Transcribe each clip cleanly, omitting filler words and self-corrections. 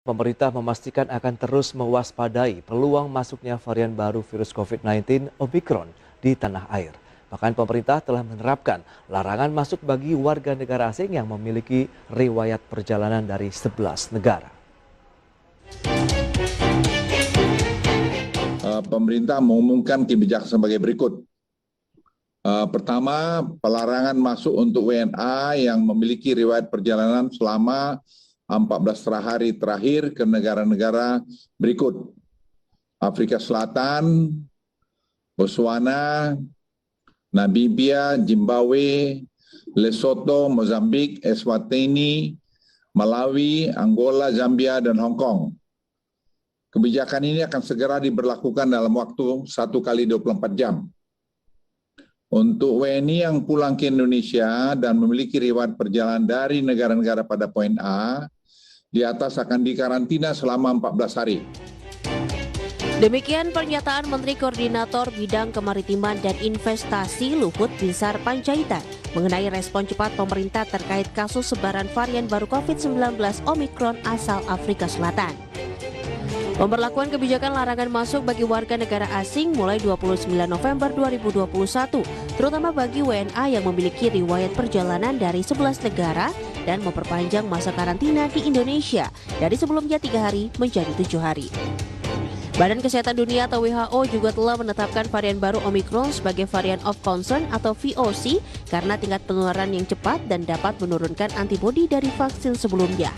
Pemerintah memastikan akan terus mewaspadai peluang masuknya varian baru virus COVID-19 Omicron di tanah air. Bahkan pemerintah telah menerapkan larangan masuk bagi warga negara asing yang memiliki riwayat perjalanan dari 11 negara. Pemerintah mengumumkan kebijakan sebagai berikut. Pertama, pelarangan masuk untuk WNA yang memiliki riwayat perjalanan selama 14 hari terakhir ke negara-negara berikut: Afrika Selatan, Botswana, Namibia, Zimbabwe, Lesotho, Mozambik, Eswatini, Malawi, Angola, Zambia, dan Hong Kong. Kebijakan ini akan segera diberlakukan dalam waktu 1 kali 24 jam. Untuk WNI yang pulang ke Indonesia dan memiliki riwayat perjalanan dari negara-negara pada poin A, di atas akan dikarantina selama 14 hari. Demikian pernyataan Menteri Koordinator Bidang Kemaritiman dan Investasi Luhut Binsar Panjaitan mengenai respon cepat pemerintah terkait kasus sebaran varian baru COVID-19 Omicron asal Afrika Selatan. Pemberlakuan kebijakan larangan masuk bagi warga negara asing mulai 29 November 2021, terutama bagi WNA yang memiliki riwayat perjalanan dari 11 negara dan memperpanjang masa karantina di Indonesia dari sebelumnya 3 hari menjadi 7 hari. Badan Kesehatan Dunia atau WHO juga telah menetapkan varian baru Omicron sebagai varian of concern atau VOC karena tingkat penularan yang cepat dan dapat menurunkan antibodi dari vaksin sebelumnya.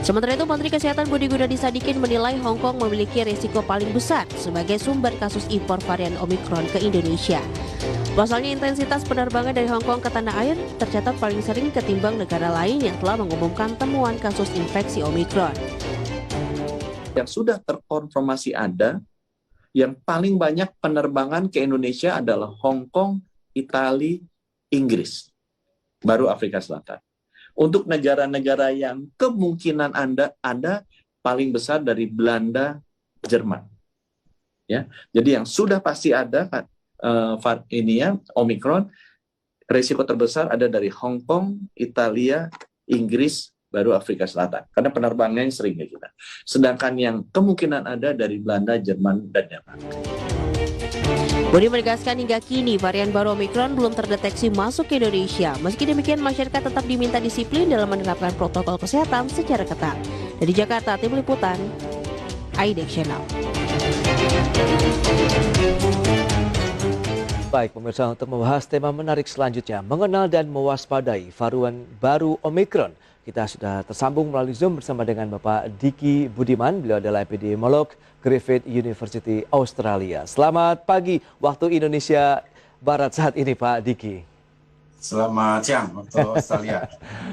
Sementara itu, Menteri Kesehatan Budi Gunadi Sadikin menilai Hong Kong memiliki risiko paling besar sebagai sumber kasus impor varian Omicron ke Indonesia. Pasalnya intensitas penerbangan dari Hong Kong ke tanah air tercatat paling sering ketimbang negara lain yang telah mengumumkan temuan kasus infeksi Omicron. Yang sudah terkonfirmasi ada, yang paling banyak penerbangan ke Indonesia adalah Hong Kong, Italia, Inggris, baru Afrika Selatan. Untuk negara-negara yang kemungkinan ada paling besar dari Belanda, Jerman. Ya, jadi yang sudah pasti ada Omicron, risiko terbesar ada dari Hong Kong, Italia, Inggris, baru Afrika Selatan. Karena penerbangannya sering kayak kita. Sedangkan yang kemungkinan ada dari Belanda, Jerman, dan Denmark. Budi menegaskan hingga kini varian baru Omicron belum terdeteksi masuk ke Indonesia. Meski demikian, masyarakat tetap diminta disiplin dalam menerapkan protokol kesehatan secara ketat. Dari Jakarta, Tim Liputan, IDX Channel. Baik pemirsa, untuk membahas tema menarik selanjutnya, mengenal dan mewaspadai varian baru Omicron. Kita sudah tersambung melalui Zoom bersama dengan Bapak Diki Budiman. Beliau adalah epidemiolog Griffith University Australia. Selamat pagi waktu Indonesia Barat saat ini Pak Diki. Selamat siang waktu Australia.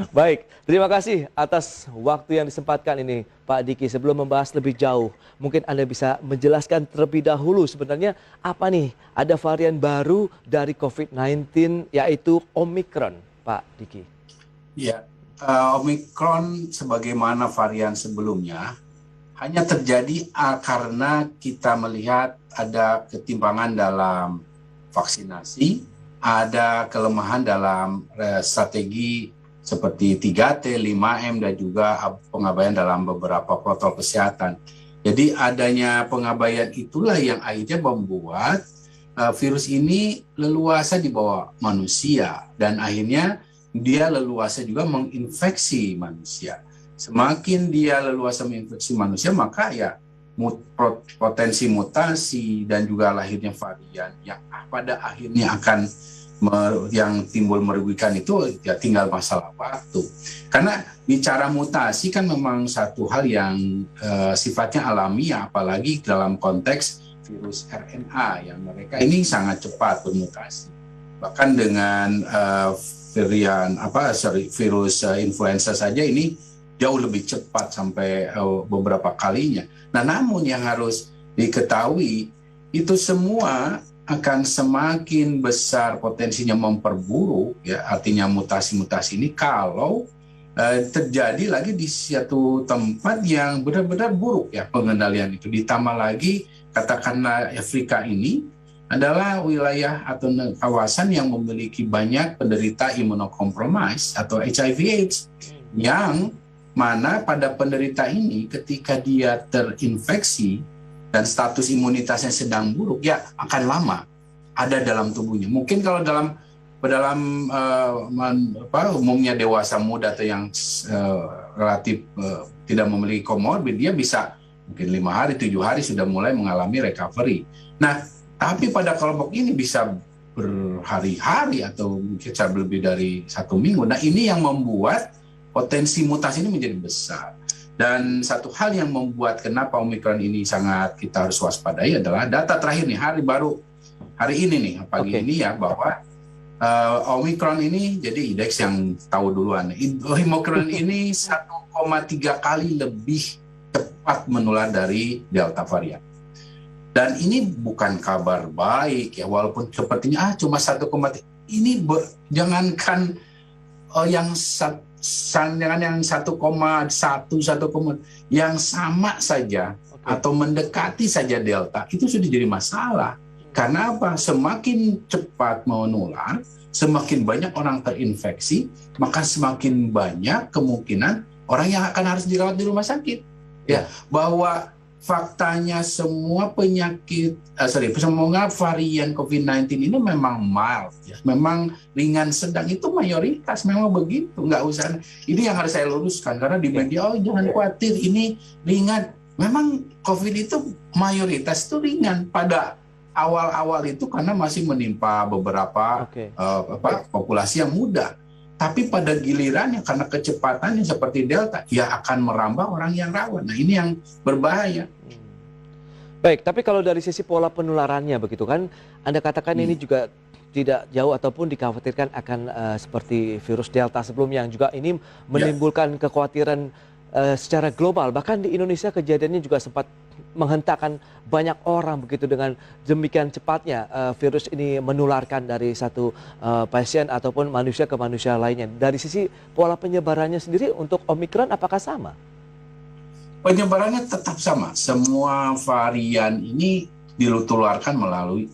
Baik, terima kasih atas waktu yang disempatkan ini Pak Diki. Sebelum membahas lebih jauh, mungkin Anda bisa menjelaskan terlebih dahulu sebenarnya apa nih, ada varian baru dari COVID-19 yaitu Omicron, Pak Diki. Ya, Omicron sebagaimana varian sebelumnya hanya terjadi karena kita melihat ada ketimpangan dalam vaksinasi, ada kelemahan dalam strategi seperti 3T, 5M, dan juga pengabaian dalam beberapa protokol kesehatan. Jadi adanya pengabaian itulah yang akhirnya membuat virus ini leluasa dibawa manusia dan akhirnya dia leluasa juga menginfeksi manusia. Semakin dia leluasa menginfeksi manusia, maka ya potensi mutasi dan juga lahirnya varian yang pada akhirnya akan yang timbul merugikan itu ya tinggal masalah waktu. Karena bicara mutasi kan memang satu hal yang sifatnya alamiah, apalagi dalam konteks virus RNA yang mereka ini sangat cepat bermutasi. Bahkan dengan virus influenza saja ini jauh lebih cepat sampai beberapa kalinya. Nah, namun yang harus diketahui itu semua akan semakin besar potensinya memperburuk, ya artinya mutasi-mutasi ini kalau terjadi lagi di suatu tempat yang benar-benar buruk ya pengendalian itu. Ditambah lagi katakanlah Afrika ini adalah wilayah atau kawasan yang memiliki banyak penderita imunokompromis atau HIV/AIDS yang mana pada penderita ini ketika dia terinfeksi dan status imunitasnya sedang buruk, ya akan lama ada dalam tubuhnya. Mungkin kalau dalam umumnya dewasa muda atau yang relatif tidak memiliki komorbid, dia bisa mungkin 5 hari, 7 hari sudah mulai mengalami recovery. Nah, tapi pada kelompok ini bisa berhari-hari atau mungkin lebih dari 1 minggu. Nah, ini yang membuat potensi mutasi ini menjadi besar. Dan satu hal yang membuat kenapa Omikron ini sangat kita harus waspadai adalah data terakhir nih, hari ini nih, pagi ini ya, bahwa Omikron ini, jadi indeks yang tahu duluan, Omikron ini 1,3 kali lebih cepat menular dari Delta varian. Dan ini bukan kabar baik ya, walaupun sepertinya cuma 1,3. Ini jangankan yang 1,1 yang sama saja atau mendekati saja Delta itu sudah jadi masalah. Karena apa? Semakin cepat menular, semakin banyak orang terinfeksi, maka semakin banyak kemungkinan orang yang akan harus dirawat di rumah sakit. Ya, bahwa faktanya semua semua varian COVID-19 ini memang mild, ya, memang ringan sedang, itu mayoritas memang begitu, nggak usah. Ini yang harus saya luruskan karena di media jangan khawatir ini ringan. Memang COVID itu mayoritas itu ringan pada awal-awal itu karena masih menimpa beberapa populasi yang muda. Tapi pada gilirannya karena kecepatannya seperti Delta, ya akan merambah orang yang rawan. Nah, ini yang berbahaya. Baik, tapi kalau dari sisi pola penularannya begitu kan, Anda katakan ini juga tidak jauh ataupun dikhawatirkan akan seperti virus Delta sebelumnya yang juga ini menimbulkan kekhawatiran secara global. Bahkan di Indonesia kejadiannya juga sempat menghentakkan banyak orang begitu dengan demikian cepatnya virus ini menularkan dari satu pasien ataupun manusia ke manusia lainnya. Dari sisi pola penyebarannya sendiri untuk Omikron apakah sama? Penyebarannya tetap sama. Semua varian ini ditularkan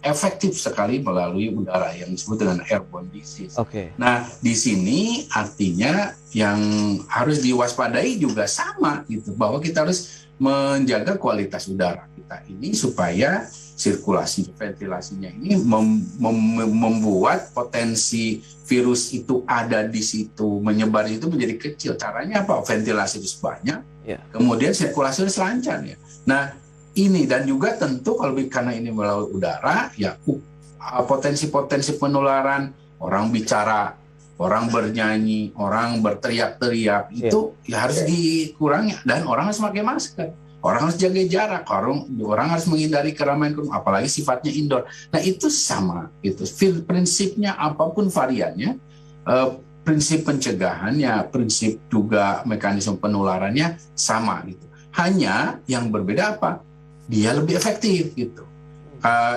efektif sekali melalui udara yang disebut dengan airborne disease. Nah, di sini artinya yang harus diwaspadai juga sama gitu, bahwa kita harus menjaga kualitas udara kita ini supaya sirkulasi ventilasinya ini membuat potensi virus itu ada di situ, menyebar itu menjadi kecil. Caranya apa? Ventilasi harus banyak, kemudian sirkulasi harus lancar ya. Nah, ini dan juga tentu karena ini melalui udara ya, potensi-potensi penularan, orang bicara, orang bernyanyi, orang berteriak-teriak itu ya harus dikurangi, dan orang harus pakai masker, orang harus jaga jarak, orang harus menghindari keramaian, apalagi sifatnya indoor. Nah, itu sama gitu. Prinsipnya apapun variannya, prinsip pencegahannya, prinsip juga mekanisme penularannya sama gitu. Hanya yang berbeda apa? Dia lebih efektif gitu.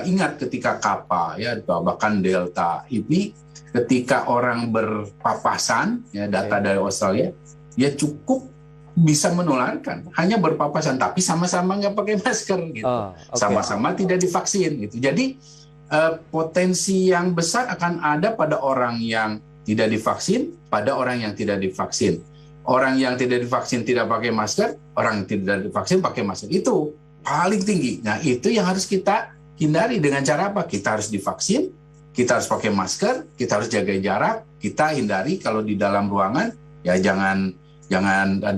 Ingat ketika Kappa ya, bahkan Delta ini ketika orang berpapasan ya, data dari Australia ya cukup bisa menularkan, hanya berpapasan tapi sama-sama nggak pakai masker gitu, sama-sama tidak divaksin gitu. Jadi potensi yang besar akan ada pada orang yang tidak divaksin, pada orang yang tidak divaksin. Orang yang tidak divaksin tidak pakai masker, orang yang tidak divaksin pakai masker, itu paling tinggi. Nah, itu yang harus kita hindari dengan cara apa? Kita harus divaksin, kita harus pakai masker, kita harus jaga jarak, kita hindari kalau di dalam ruangan ya jangan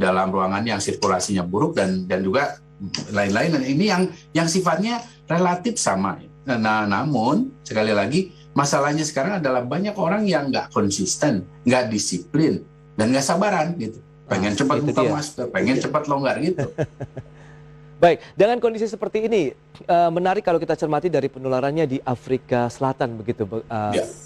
dalam ruangan yang sirkulasinya buruk dan juga lain-lain. Dan ini yang sifatnya relatif sama. Nah, namun sekali lagi masalahnya sekarang adalah banyak orang yang nggak konsisten, nggak disiplin, dan nggak sabaran gitu. Pengen cepat buka masker, pengen cepat longgar gitu. Baik, dengan kondisi seperti ini, menarik kalau kita cermati dari penularannya di Afrika Selatan begitu,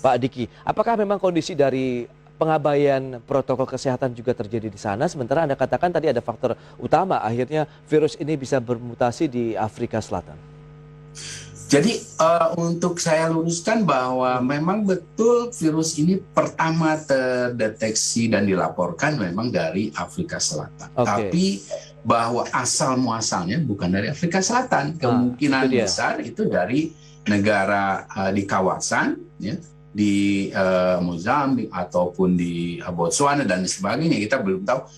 Pak Diki. Apakah memang kondisi dari pengabaian protokol kesehatan juga terjadi di sana? Sementara Anda katakan tadi ada faktor utama, akhirnya virus ini bisa bermutasi di Afrika Selatan. Jadi untuk saya luruskan bahwa memang betul virus ini pertama terdeteksi dan dilaporkan memang dari Afrika Selatan. Tapi bahwa asal muasalnya bukan dari Afrika Selatan, kemungkinan besar itu dari negara di kawasan, ya, di Mozambik ataupun di Botswana dan sebagainya, kita belum tahu.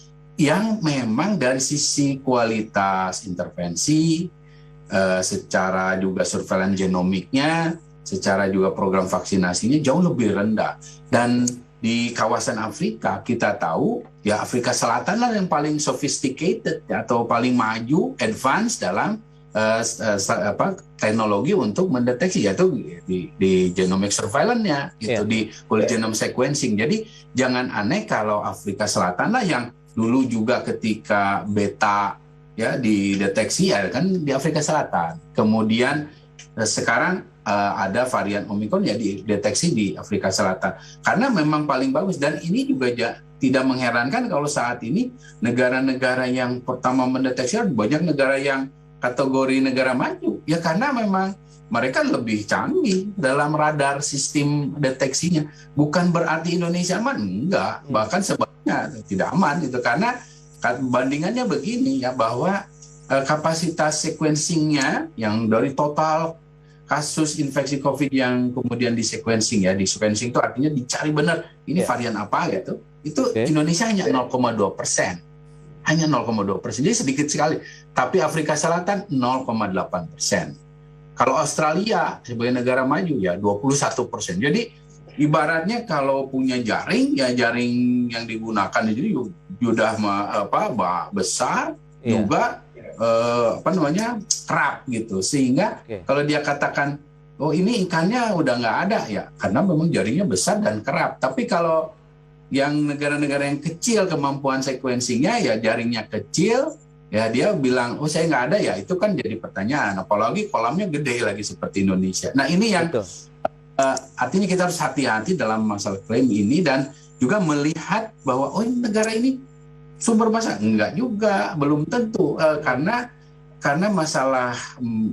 yang memang dari sisi kualitas intervensi, secara juga surveillance genomiknya, secara juga program vaksinasinya jauh lebih rendah. Dan di kawasan Afrika kita tahu ya Afrika Selatan lah yang paling sophisticated atau paling maju, advance dalam teknologi untuk mendeteksi, yaitu di genomic surveillance-nya, itu di whole genome sequencing. Jadi jangan aneh kalau Afrika Selatan lah yang dulu juga ketika beta ya dideteksi ya kan di Afrika Selatan. Kemudian sekarang ada varian Omicron ya dideteksi di Afrika Selatan. Karena memang paling bagus, dan ini juga tidak mengherankan kalau saat ini negara-negara yang pertama mendeteksi banyak negara yang kategori negara maju. Ya karena memang mereka lebih canggih dalam radar sistem deteksinya. Bukan berarti Indonesia aman, enggak. Bahkan sebaliknya tidak aman itu, karena bandingannya begini ya, bahwa kapasitas sequencingnya yang dari total kasus infeksi COVID yang kemudian di sequencing ya, di sequencing itu artinya dicari benar ini varian apa gitu. Itu Indonesia hanya 0,2%. Hanya 0,2%, jadi sedikit sekali. Tapi Afrika Selatan 0,8%. Kalau Australia sebagai negara maju ya 21%. Jadi ibaratnya kalau punya jaring, ya jaring yang digunakan itu sudah besar, juga kerap gitu. Sehingga kalau dia katakan, oh ini ikannya udah nggak ada ya, karena memang jaringnya besar dan kerap. Tapi kalau yang negara-negara yang kecil kemampuan sequencingnya ya jaringnya kecil, ya dia bilang, oh saya nggak ada ya, itu kan jadi pertanyaan. Apalagi kolamnya gede lagi seperti Indonesia. Nah ini yang artinya kita harus hati-hati dalam masalah klaim ini, dan juga melihat bahwa oh negara ini sumber masalah. Enggak juga, belum tentu. Karena masalah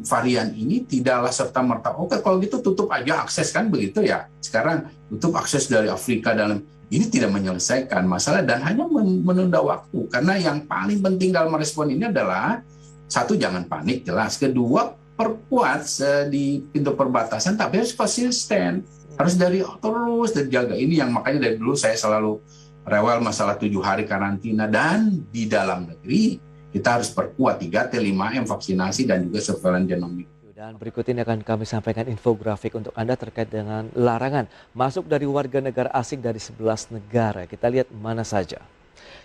varian ini tidaklah serta-merta, oke kalau gitu tutup aja akses, kan begitu ya. Sekarang tutup akses dari Afrika dalam ini tidak menyelesaikan masalah dan hanya menunda waktu. Karena yang paling penting dalam merespon ini adalah, satu, jangan panik jelas. Kedua, perkuat di pintu perbatasan, tapi harus konsisten. Harus terus jaga ini, yang makanya dari dulu saya selalu rewel masalah 7 hari karantina. Dan di dalam negeri kita harus perkuat 3T, 5M, vaksinasi dan juga surveillance genomik. Dan berikut ini akan kami sampaikan infografik untuk Anda terkait dengan larangan masuk dari warga negara asing dari 11 negara. Kita lihat mana saja.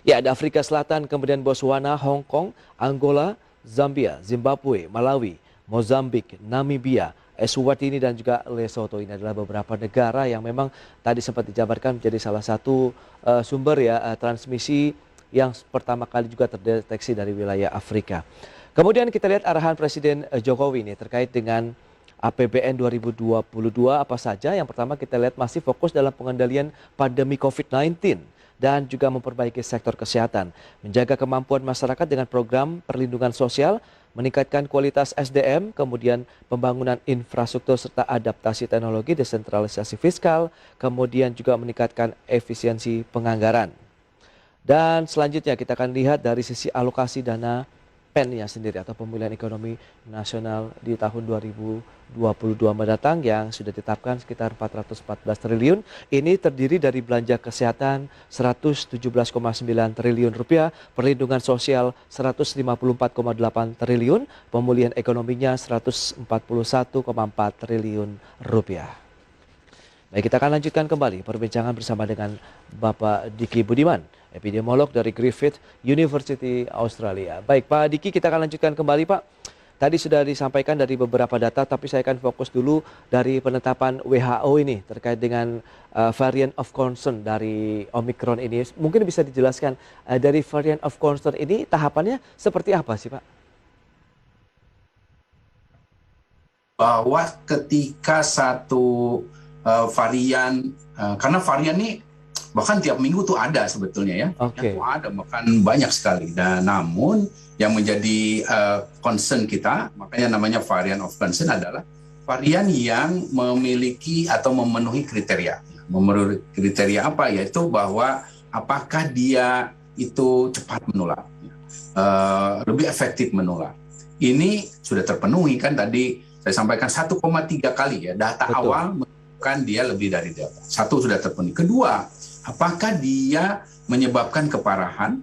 Ya, ada Afrika Selatan, kemudian Botswana, Hong Kong, Angola, Zambia, Zimbabwe, Malawi, Mozambik, Namibia, Eswatini dan juga Lesotho. Ini adalah beberapa negara yang memang tadi sempat dijabarkan menjadi salah satu sumber ya transmisi yang pertama kali juga terdeteksi dari wilayah Afrika. Kemudian kita lihat arahan Presiden Jokowi ini terkait dengan APBN 2022 apa saja. Yang pertama kita lihat masih fokus dalam pengendalian pandemi COVID-19 dan juga memperbaiki sektor kesehatan, menjaga kemampuan masyarakat dengan program perlindungan sosial, meningkatkan kualitas SDM, kemudian pembangunan infrastruktur serta adaptasi teknologi, desentralisasi fiskal, kemudian juga meningkatkan efisiensi penganggaran. Dan selanjutnya kita akan lihat dari sisi alokasi dana PEN-nya sendiri atau pemulihan ekonomi nasional di tahun 2022 mendatang yang sudah ditetapkan sekitar 414 triliun. Ini terdiri dari belanja kesehatan 117,9 triliun rupiah, perlindungan sosial 154,8 triliun, pemulihan ekonominya 141,4 triliun rupiah. Baik, kita akan lanjutkan kembali perbincangan bersama dengan Bapak Diki Budiman, epidemiolog dari Griffith University Australia. Baik Pak Diki, kita akan lanjutkan kembali Pak. Tadi sudah disampaikan dari beberapa data, tapi saya akan fokus dulu dari penetapan WHO ini terkait dengan variant of concern dari Omicron ini. Mungkin bisa dijelaskan dari variant of concern ini tahapannya seperti apa sih Pak? Bahwa ketika satu varian, karena varian ini bahkan tiap minggu tuh ada sebetulnya ya, ada bahkan banyak sekali. Dan namun yang menjadi concern kita, makanya namanya varian of concern, adalah varian yang memiliki atau memenuhi kriteria. Memenuhi kriteria apa? Yaitu bahwa apakah dia itu cepat menular, lebih efektif menular. Ini sudah terpenuhi kan, tadi saya sampaikan 1,3 kali ya data awal menunjukkan dia lebih dari Delta. Satu sudah terpenuhi. Kedua, apakah dia menyebabkan keparahan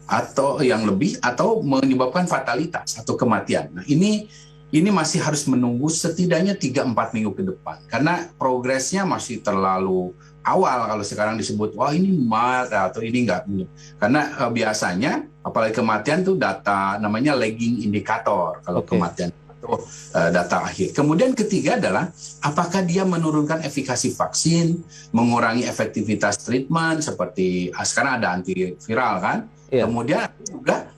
atau yang lebih, atau menyebabkan fatalitas atau kematian. Nah, ini masih harus menunggu setidaknya 3-4 minggu ke depan karena progresnya masih terlalu awal. Kalau sekarang disebut wah ini mild atau ini enggak, karena biasanya apalagi kematian tuh data namanya lagging indikator kalau kematian itu data akhir. Kemudian ketiga adalah apakah dia menurunkan efikasi vaksin, mengurangi efektivitas treatment seperti sekarang ada antiviral kan. Kemudian juga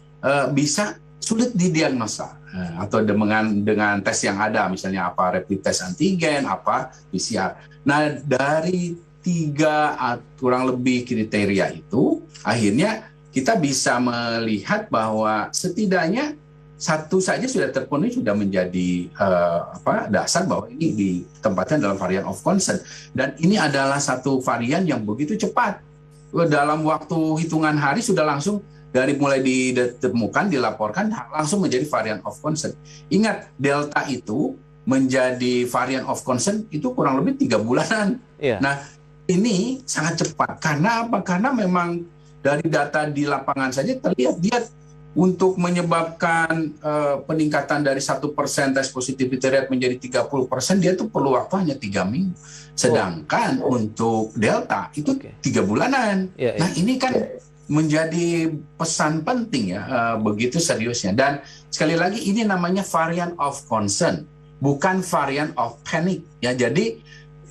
bisa sulit didiagnosa atau dengan tes yang ada, misalnya apa rapid test antigen, apa PCR. Nah, dari 3 kurang lebih kriteria itu, akhirnya kita bisa melihat bahwa setidaknya satu saja sudah terpenuhi, sudah menjadi dasar bahwa ini ditempatkan dalam varian of concern. Dan ini adalah satu varian yang begitu cepat. Dalam waktu hitungan hari sudah langsung dari mulai ditemukan, dilaporkan, langsung menjadi varian of concern. Ingat, Delta itu menjadi varian of concern itu kurang lebih 3 bulanan. Nah, ini sangat cepat. Karena apa? Karena memang dari data di lapangan saja terlihat dia untuk menyebabkan peningkatan dari 1% tes positivity rate menjadi 30%, dia tuh perlu waktu hanya 3 minggu. Sedangkan untuk Delta itu 3 bulanan. Nah, ini kan menjadi pesan penting ya, begitu seriusnya. Dan sekali lagi ini namanya varian of concern, bukan varian of panic. Ya, jadi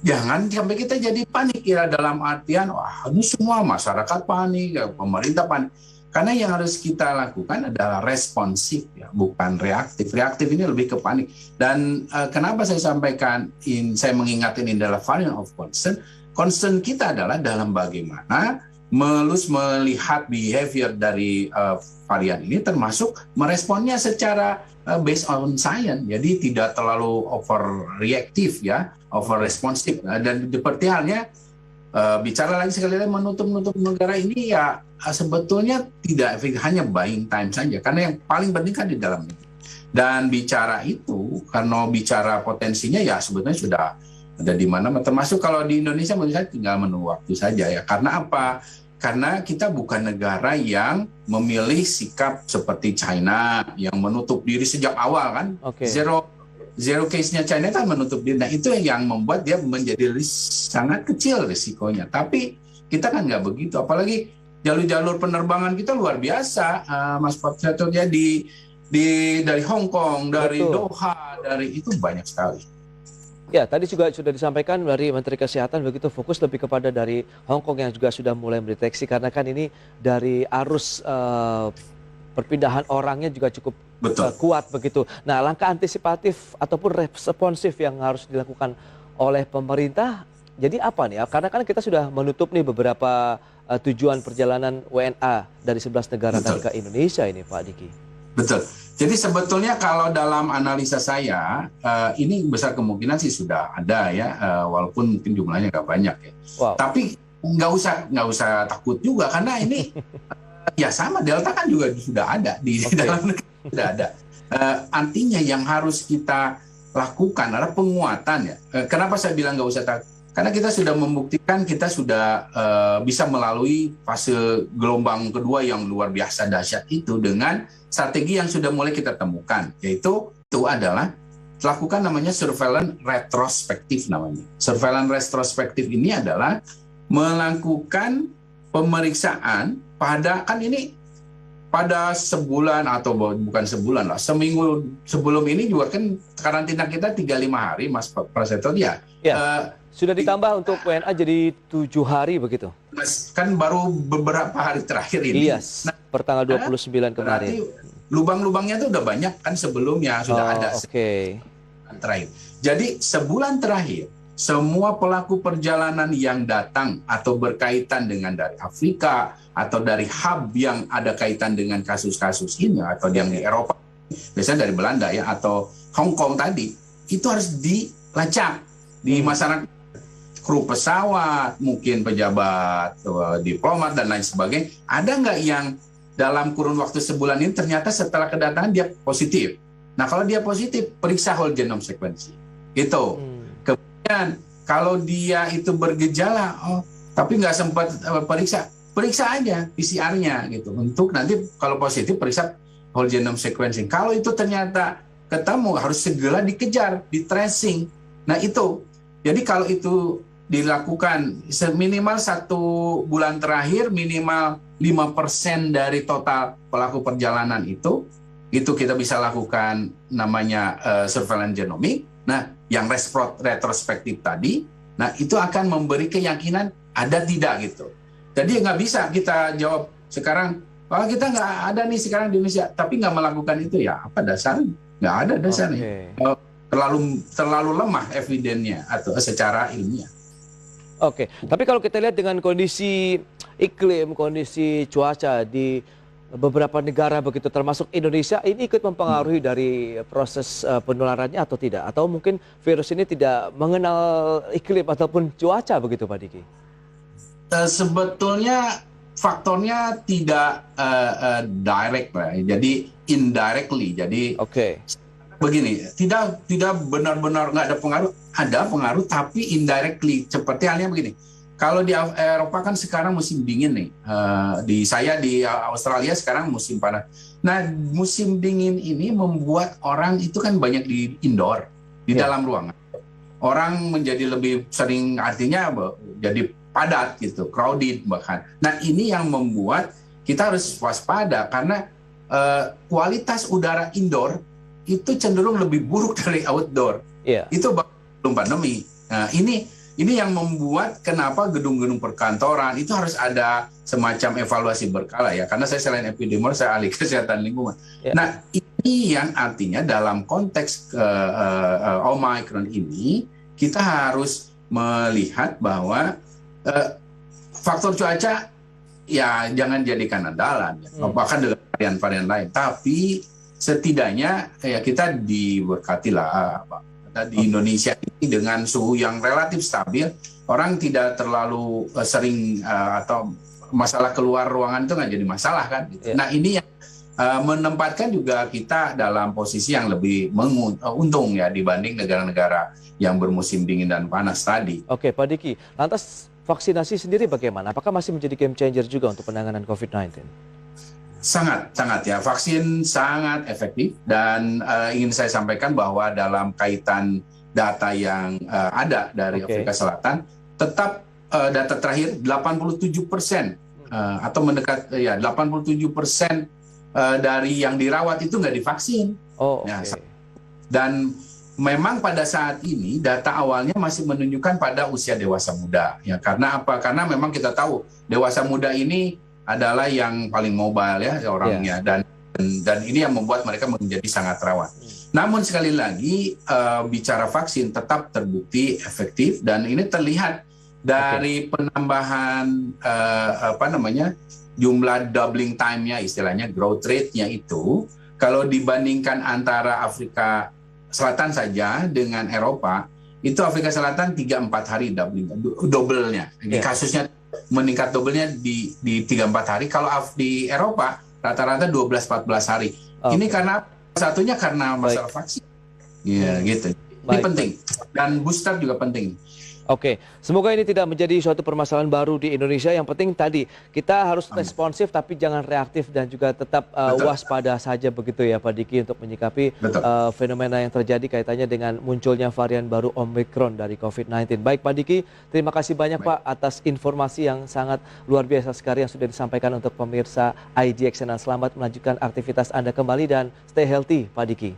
jangan sampai kita jadi panik ya, dalam artian wah ini semua masyarakat panik, pemerintah panik. Karena yang harus kita lakukan adalah responsif ya, bukan reaktif. Reaktif ini lebih ke panik. Dan kenapa saya sampaikan saya mengingatkan ini adalah variant of concern. Concern kita adalah dalam bagaimana melihat behavior dari varian ini, termasuk meresponnya secara based on science. Jadi tidak terlalu overreaktif ya, overresponsif. Dan seperti halnya bicara lagi sekali lagi menutup negara ini ya sebetulnya tidak hanya buying time saja, karena yang paling penting kan di dalam negeri. Dan bicara itu, karena bicara potensinya ya sebetulnya sudah ada di mana, termasuk kalau di Indonesia menurut saya tinggal menunggu waktu saja ya. Karena apa? Karena kita bukan negara yang memilih sikap seperti China yang menutup diri sejak awal kan. Zero case-nya China kan menutup diri. Nah, itu yang membuat dia menjadi sangat kecil risikonya. Tapi kita kan nggak begitu. Apalagi jalur-jalur penerbangan kita luar biasa, Mas Profesor. Jadi dari Hong Kong, dari Doha, dari itu banyak sekali. Ya, tadi juga sudah disampaikan dari Menteri Kesehatan begitu fokus lebih kepada dari Hong Kong yang juga sudah mulai mendeteksi, karena kan ini dari arus perpindahan orangnya juga cukup kuat begitu. Nah, langkah antisipatif ataupun responsif yang harus dilakukan oleh pemerintah jadi apa nih? Karena kan kita sudah menutup nih beberapa tujuan perjalanan WNA dari 11 negara tadi ke Indonesia ini, Pak Diki. Betul. Jadi sebetulnya kalau dalam analisa saya, ini besar kemungkinan sih sudah ada ya, walaupun mungkin jumlahnya nggak banyak ya. Tapi nggak usah takut juga, karena ini ya sama, Delta kan juga sudah ada di dalam negeri, sudah ada. Artinya yang harus kita lakukan adalah penguatan ya. Kenapa saya bilang nggak usah takut? Karena kita sudah membuktikan kita sudah bisa melalui fase gelombang kedua yang luar biasa dahsyat itu dengan strategi yang sudah mulai kita temukan, yaitu itu adalah lakukan namanya surveillance retrospektif namanya. Surveillance retrospektif ini adalah melakukan pemeriksaan pada, kan ini pada sebulan atau bukan sebulan lah, seminggu sebelum ini juga kan karantina kita 35 hari, Mas Prasetyo ya. Sudah ditambah untuk WNA jadi 7 hari begitu. Kan baru beberapa hari terakhir ini. Iya, pertanggal 29 kemarin. Lubang-lubangnya itu udah banyak kan sebelumnya, sudah ada. Terakhir. Jadi sebulan terakhir, semua pelaku perjalanan yang datang atau berkaitan dengan dari Afrika atau dari hub yang ada kaitan dengan kasus-kasus ini, atau yang di Eropa, biasanya dari Belanda ya, atau Hong Kong tadi, itu harus dilacak di masyarakat. Kru pesawat, mungkin pejabat, diplomat, dan lain sebagainya. Ada nggak yang dalam kurun waktu sebulan ini ternyata setelah kedatangan dia positif? Nah, kalau dia positif, periksa whole genome sequencing. Gitu. Kemudian, kalau dia itu bergejala, tapi nggak sempat periksa, periksa aja PCR-nya gitu. Untuk nanti kalau positif periksa whole genome sequencing. Kalau itu ternyata ketemu harus segera dikejar, di tracing. Nah itu, jadi kalau itu dilakukan minimal 1 bulan terakhir, minimal 5% dari total pelaku perjalanan itu kita bisa lakukan namanya surveillance genomic. Nah, yang retrospektif tadi, nah itu akan memberi keyakinan ada tidak gitu. Jadi nggak bisa kita jawab sekarang, kita nggak ada nih sekarang di Indonesia, tapi nggak melakukan itu ya apa dasarnya? Nggak ada dasarnya. Terlalu lemah evidennya atau secara ilmiah. Oke, tapi kalau kita lihat dengan kondisi iklim, kondisi cuaca di beberapa negara begitu termasuk Indonesia, ini ikut mempengaruhi dari proses penularannya atau tidak? Atau mungkin virus ini tidak mengenal iklim ataupun cuaca begitu Pak Diki? Sebetulnya faktornya tidak direct lah, jadi indirectly. Jadi begini, tidak benar-benar nggak ada pengaruh, tapi indirectly. Seperti halnya begini, kalau di Eropa kan sekarang musim dingin nih, di Australia sekarang musim panas. Nah, musim dingin ini membuat orang itu kan banyak di indoor, di dalam ruangan. Orang menjadi lebih sering, artinya jadi padat gitu, crowded bahkan. Nah, ini yang membuat kita harus waspada karena kualitas udara indoor itu cenderung lebih buruk dari outdoor. Itu belum pandemi. Nah, ini yang membuat kenapa gedung-gedung perkantoran itu harus ada semacam evaluasi berkala ya. Karena saya selain epidemiolog, saya ahli kesehatan lingkungan. Nah, ini yang artinya dalam konteks Omicron ini kita harus melihat bahwa faktor cuaca ya jangan jadikan andalan, bahkan dengan varian-varian lain. Tapi setidaknya ya kita diberkati lah di Indonesia ini dengan suhu yang relatif stabil, orang tidak terlalu sering atau masalah keluar ruangan itu nggak jadi masalah kan. Nah ini yang menempatkan juga kita dalam posisi yang lebih untung ya dibanding negara-negara yang bermusim dingin dan panas tadi. Oke Pak Diki, lantas vaksinasi sendiri bagaimana? Apakah masih menjadi game changer juga untuk penanganan COVID-19? Sangat ya, vaksin sangat efektif dan ingin saya sampaikan bahwa dalam kaitan data yang ada dari Afrika Selatan, tetap data terakhir 87% atau mendekat ya 87% dari yang dirawat itu nggak divaksin. Dan memang pada saat ini data awalnya masih menunjukkan pada usia dewasa muda ya, karena apa? Karena memang kita tahu dewasa muda ini adalah yang paling mobile ya orangnya dan ini yang membuat mereka menjadi sangat rawan. Namun sekali lagi bicara vaksin tetap terbukti efektif dan ini terlihat dari penambahan jumlah doubling time-nya, istilahnya growth rate-nya itu kalau dibandingkan antara Afrika Selatan saja dengan Eropa, itu Afrika Selatan 3-4 hari double-nya. Ini kasusnya meningkat double-nya di 3-4 hari. Kalau di Eropa rata-rata 12-14 hari. Ini karena satunya karena masalah vaksin. Ya, gitu. Ini penting. Dan booster juga penting. Oke, semoga ini tidak menjadi suatu permasalahan baru di Indonesia. Yang penting tadi kita harus responsif tapi jangan reaktif dan juga tetap waspada saja begitu ya Pak Diki untuk menyikapi fenomena yang terjadi kaitannya dengan munculnya varian baru Omicron dari COVID-19. Baik Pak Diki, terima kasih banyak Pak atas informasi yang sangat luar biasa sekali yang sudah disampaikan untuk pemirsa IDX. Selamat melanjutkan aktivitas Anda kembali dan stay healthy Pak Diki.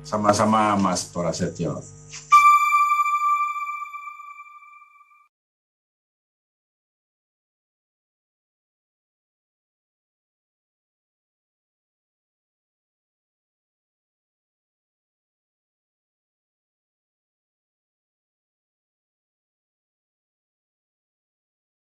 Sama-sama Mas Prasetyo.